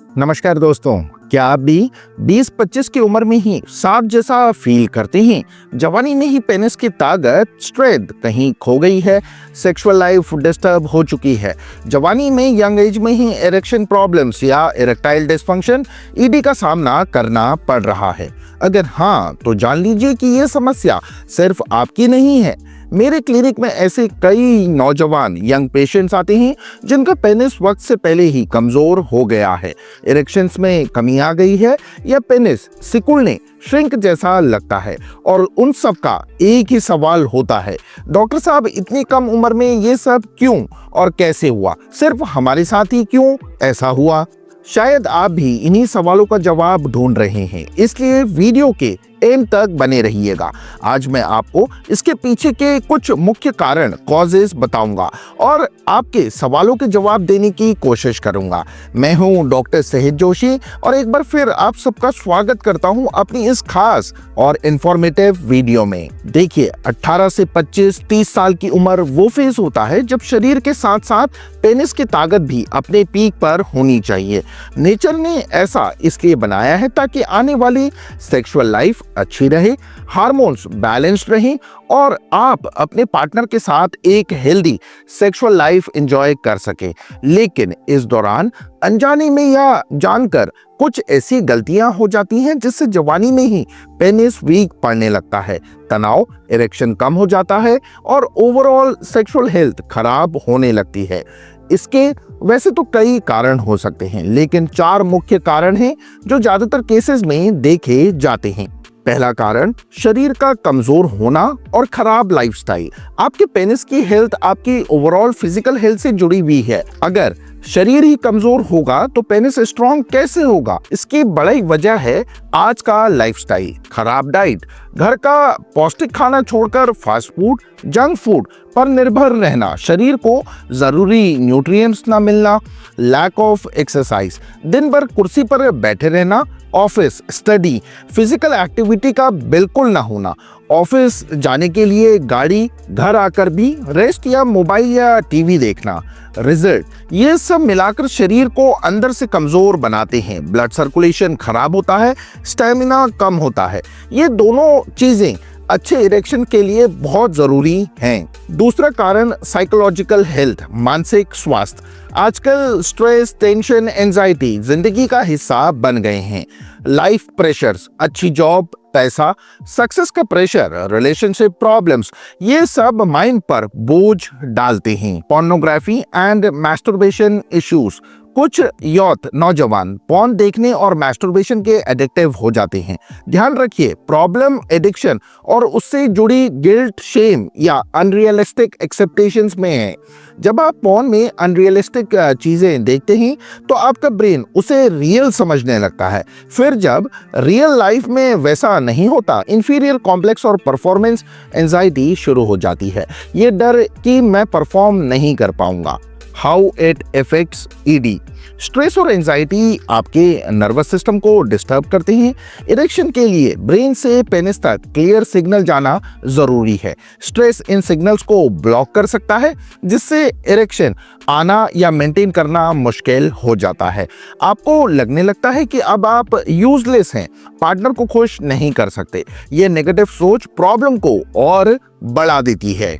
नमस्कार दोस्तों, क्या आप भी 20-25 की उम्र में ही सांप जैसा फील करते हैं? जवानी में ही पेनिस की ताकत, स्ट्रेंथ कहीं खो गई है, सेक्सुअल लाइफ डिस्टर्ब हो चुकी है। जवानी में यंग एज में ही इरेक्शन प्रॉब्लम्स या इरेक्टाइल डिस्फंक्शन ईडी का सामना करना पड़ रहा है। अगर हाँ, तो जान लीजिए कि ये समस्या सिर्फ आपकी नहीं है। मेरे क्लिनिक में ऐसे कई नौजवान यंग पेशेंट्स आते हैं जिनका पेनिस वक्त से पहले ही कमजोर हो गया है, इरेक्शंस में कमी आ गई है या पेनिस सिकुड़ने, श्रिंक जैसा लगता है। और उन सब का एक ही सवाल होता है, डॉक्टर साहब इतनी कम उम्र में ये सब क्यों और कैसे हुआ? सिर्फ हमारे साथ ही क्यों ऐसा हुआ? शायद आप भी इन्हीं सवालों का जवाब ढूंढ रहे हैं, इसलिए वीडियो के एंड तक बने रहिएगा। आज मैं आपको इसके पीछे के कुछ मुख्य कारण, कॉजेस बताऊंगा और आपके सवालों के जवाब देने की कोशिश करूंगा। मैं हूं डॉक्टर सहित जोशी और एक बार फिर आप सबका स्वागत करता हूं अपनी इस खास और इंफॉर्मेटिव वीडियो में। देखिए, 18 से 25-30 साल की उम्र वो फेज होता है जब शरीर के साथ साथ पेनिस की ताकत भी अपने पीक पर होनी चाहिए। नेचर ने ऐसा इसलिए बनाया है ताकि आने वाली सेक्सुअल लाइफ अच्छी रहे, हार्मोन्स बैलेंस्ड रहें और आप अपने पार्टनर के साथ एक हेल्दी सेक्सुअल लाइफ एंजॉय कर सकें। लेकिन इस दौरान अनजाने में या जानकर कुछ ऐसी गलतियां हो जाती हैं जिससे जवानी में ही पेनिस वीक पड़ने लगता है, तनाव, इरेक्शन कम हो जाता है और ओवरऑल सेक्सुअल हेल्थ खराब होने लगती है। इसके वैसे तो कई कारण हो सकते हैं, लेकिन 4 मुख्य कारण हैं जो ज्यादातर केसेस में देखे जाते हैं। पहला कारण, शरीर का कमजोर होना और खराब लाइफस्टाइल। आपके पेनिस की हेल्थ आपकी ओवरऑल फिजिकल हेल्थ से जुड़ी हुई है। अगर शरीर ही कमजोर होगा तो पेनिस स्ट्रॉन्ग कैसे होगा? इसकी बड़ी वजह है आज का लाइफस्टाइल, खराब डाइट, घर का पौष्टिक खाना छोड़कर फास्ट फूड, जंक फूड पर निर्भर रहना, शरीर को जरूरी न्यूट्रिएंट्स ना मिलना, लैक ऑफ एक्सरसाइज, दिन भर कुर्सी पर बैठे रहना, ऑफिस, स्टडी, फिजिकल एक्टिविटी का बिल्कुल ना होना, ऑफिस जाने के लिए गाड़ी, घर आकर भी रेस्ट या मोबाइल या टीवी देखना। रिजल्ट, ये सब मिलाकर शरीर को अंदर से कमजोर बनाते हैं। ब्लड सर्कुलेशन खराब होता है, स्टेमिना कम होता है। ये दोनों चीजें अच्छे इरेक्शन के लिए बहुत जरूरी हैं। दूसरा कारण, साइकोलॉजिकल हेल्थ, मानसिक स्वास्थ्य। आजकल स्ट्रेस, टेंशन, एंजाइटी जिंदगी का हिस्सा बन गए हैं। लाइफ प्रेशर्स, अच्छी जॉब, पैसा, सक्सेस का प्रेशर, रिलेशनशिप प्रॉब्लम्स, ये सब माइंड पर बोझ डालते हैं। पोर्नोग्राफी एंड मैस्टरबेशन इश्यूज, कुछ यूथ नौजवान पॉर्न देखने और मैस्टरबेशन के एडिक्टिव हो जाते हैं। ध्यान रखिए, प्रॉब्लम एडिक्शन और उससे जुड़ी गिल्ट, शेम या अनरियलिस्टिक एक्सपेक्टेशंस में है। जब आप पॉर्न में अनरियलिस्टिक चीजें देखते हैं तो आपका ब्रेन उसे रियल समझने लगता है। फिर जब रियल लाइफ में वैसा नहीं होता, इंफीरियर कॉम्प्लेक्स और परफॉर्मेंस एंजाइटी शुरू हो जाती है। ये डर कि मैं परफॉर्म नहीं कर पाऊंगा। How it effects ED, stress और एंजाइटी आपके नर्वस सिस्टम को डिस्टर्ब करते हैं। इरेक्शन के लिए ब्रेन से पेनिस तक क्लियर सिग्नल जाना जरूरी है। स्ट्रेस इन सिग्नल्स को ब्लॉक कर सकता है, जिससे इरेक्शन आना या मेंटेन करना मुश्किल हो जाता है। आपको लगने लगता है कि अब आप यूजलेस हैं, पार्टनर को खुश नहीं कर सकते। ये नेगेटिव सोच प्रॉब्लम को और बढ़ा देती है।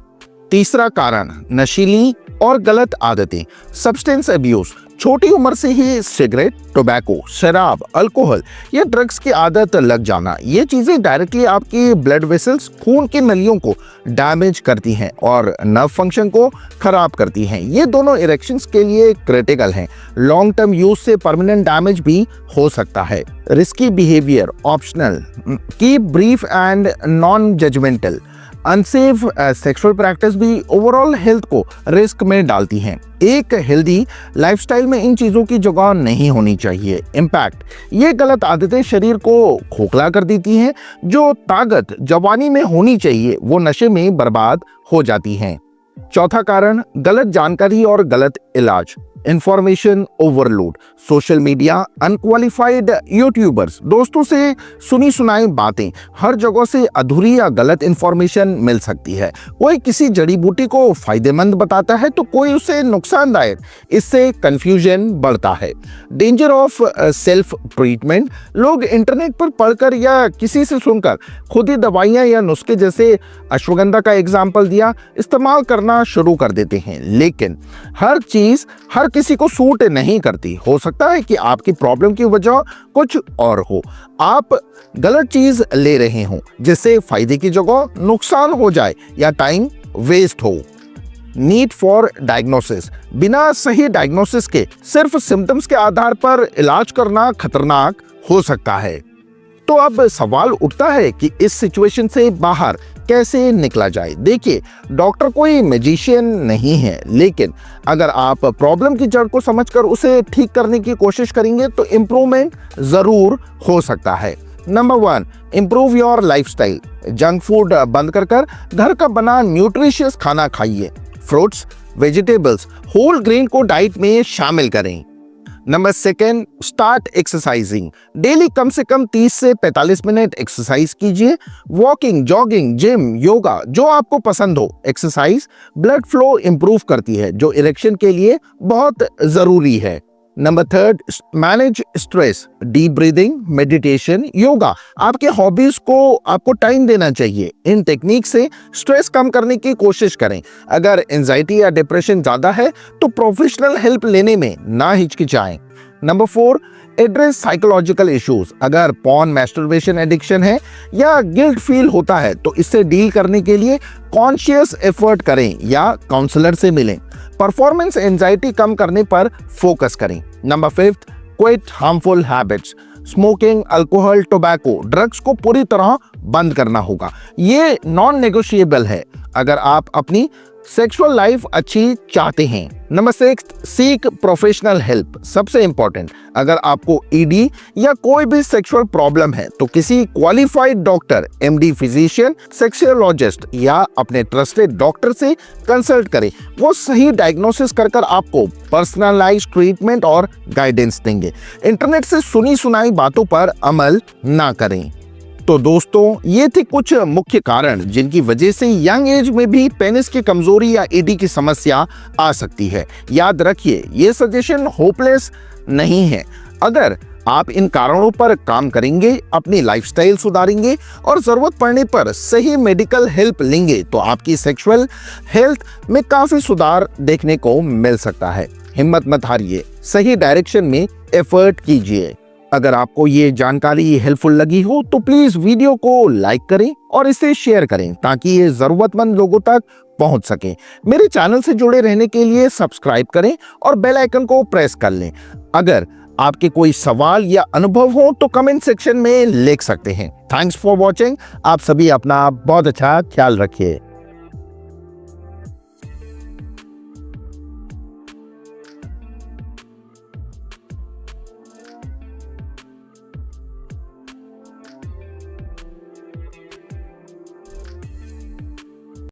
तीसरा कारण, नशीली और गलत आदतें, सब्सटेंस अब्यूज। छोटी उम्र से ही सिगरेट, टोबैको, शराब, अल्कोहल या ड्रग्स की आदत लग जाना, ये चीजें डायरेक्टली आपकी ब्लड वेसल्स, खून की नलियों को डैमेज करती हैं और नर्व फंक्शन को खराब करती हैं। ये दोनों इरेक्शंस के लिए क्रिटिकल हैं। लॉन्ग टर्म यूज से परमानेंट डैमेज भी हो सकता है। Risky behaviour, optional, keep brief and non judgemental. Unsafe sexual practice भी ओवरऑल हेल्थ को रिस्क में डालती हैं। एक हेल्दी लाइफस्टाइल में इन चीजों की जगह नहीं होनी चाहिए। इम्पैक्ट, ये गलत आदतें शरीर को खोखला कर देती हैं। जो ताकत जवानी में होनी चाहिए वो नशे में बर्बाद हो जाती हैं। चौथा कारण, गलत जानकारी और गलत इलाज। Information overload, social media, unqualified YouTubers, दोस्तों से सुनी सुनाई बातें, हर जगह से अधूरी या गलत इंफॉर्मेशन मिल सकती है। कोई किसी जड़ी बूटी को फायदेमंद बताता है तो कोई उसे नुकसानदायक, इससे कंफ्यूजन बढ़ता है। डेंजर ऑफ सेल्फ ट्रीटमेंट, लोग इंटरनेट पर पढ़कर या किसी से सुनकर खुद ही दवाइयां या नुस्खे, जैसे अश्वगंधा का एग्जाम्पल दिया, इस्तेमाल करना शुरू कर देते हैं। लेकिन हर चीज हर किसी को सूट नहीं करती। हो सकता है कि आपकी प्रॉब्लम की वजह कुछ और हो, आप गलत चीज ले रहे हो जिससे फायदे की जगह नुकसान हो जाए या टाइम वेस्ट हो। नीड फॉर डायग्नोसिस, बिना सही डायग्नोसिस के सिर्फ सिम्टम्स के आधार पर इलाज करना खतरनाक हो सकता है। तो अब सवाल उठता है कि इस सिचुएशन से बाहर कैसे निकला जाए। देखिए, डॉक्टर कोई मैजिशियन नहीं है, लेकिन अगर आप प्रॉब्लम की जड़ को समझकर उसे ठीक करने की कोशिश करेंगे तो इम्प्रूवमेंट जरूर हो सकता है। Number 1, improve your lifestyle. Junk food बंद कर घर का बना न्यूट्रिशियस खाना खाइए। फ्रूट्स, वेजिटेबल्स, होल ग्रेन को डाइट में शामिल करें। Number 2, start exercising. डेली कम से कम 30 से 45 मिनट एक्सरसाइज कीजिए। वॉकिंग, जॉगिंग, जिम, योगा, जो आपको पसंद हो। एक्सरसाइज ब्लड फ्लो इंप्रूव करती है, जो इरेक्शन के लिए बहुत जरूरी है। Number 3, manage stress. Deep breathing, meditation, yoga, आपके हॉबीज को आपको टाइम देना चाहिए। इन टेक्निक से स्ट्रेस कम करने की कोशिश करें। अगर एंजाइटी या डिप्रेशन ज्यादा है तो प्रोफेशनल हेल्प लेने में ना हिचकिचाएं। Number 4, address psychological issues. अगर पॉर्न, मैस्टरबेशन एडिक्शन है या गिल्ट फील होता है तो इससे डील करने के लिए कॉन्शियस एफर्ट करें या काउंसलर से मिलें। परफॉर्मेंस एंजाइटी कम करने पर फोकस करें। Number 5, quit harmful habits. Smoking, alcohol, tobacco, drugs को पूरी तरह बंद करना होगा। ये नॉन नेगोशिएबल है अगर आप अपनी सेक्सुअल लाइफ अच्छी चाहते हैं। Number 6, seek professional help. सबसे इंपॉर्टेंट, अगर आपको ईडी या कोई भी सेक्सुअल प्रॉब्लम है तो किसी qualified doctor, MD physician, sexologist या अपने ट्रस्टेड डॉक्टर से कंसल्ट करें। वो सही डायग्नोसिस कर आपको पर्सनलाइज्ड ट्रीटमेंट और गाइडेंस देंगे। इंटरनेट से सुनी सुनाई बातों पर अमल ना करें। तो दोस्तों, ये थे कुछ मुख्य कारण जिनकी वजह से यंग एज में भी पेनिस की कमजोरी या ईडी की समस्या आ सकती है। याद रखिए, ये सजेशन होपलेस नहीं है। अगर आप इन कारणों पर काम करेंगे, अपनी लाइफस्टाइल सुधारेंगे और जरूरत पड़ने पर सही मेडिकल हेल्प लेंगे तो आपकी सेक्सुअल हेल्थ में काफी सुधार देखने को मिल सकता है। हिम्मत मत हारिए, सही डायरेक्शन में एफर्ट कीजिए। अगर आपको ये जानकारी हेल्पफुल लगी हो तो प्लीज वीडियो को लाइक करें और इसे शेयर करें ताकि ये जरूरतमंद लोगों तक पहुंच सके। मेरे चैनल से जुड़े रहने के लिए सब्सक्राइब करें और बेल आइकन को प्रेस कर लें। अगर आपके कोई सवाल या अनुभव हो तो कमेंट सेक्शन में लिख सकते हैं। Thanks for watching. आप सभी अपना बहुत अच्छा ख्याल रखिए।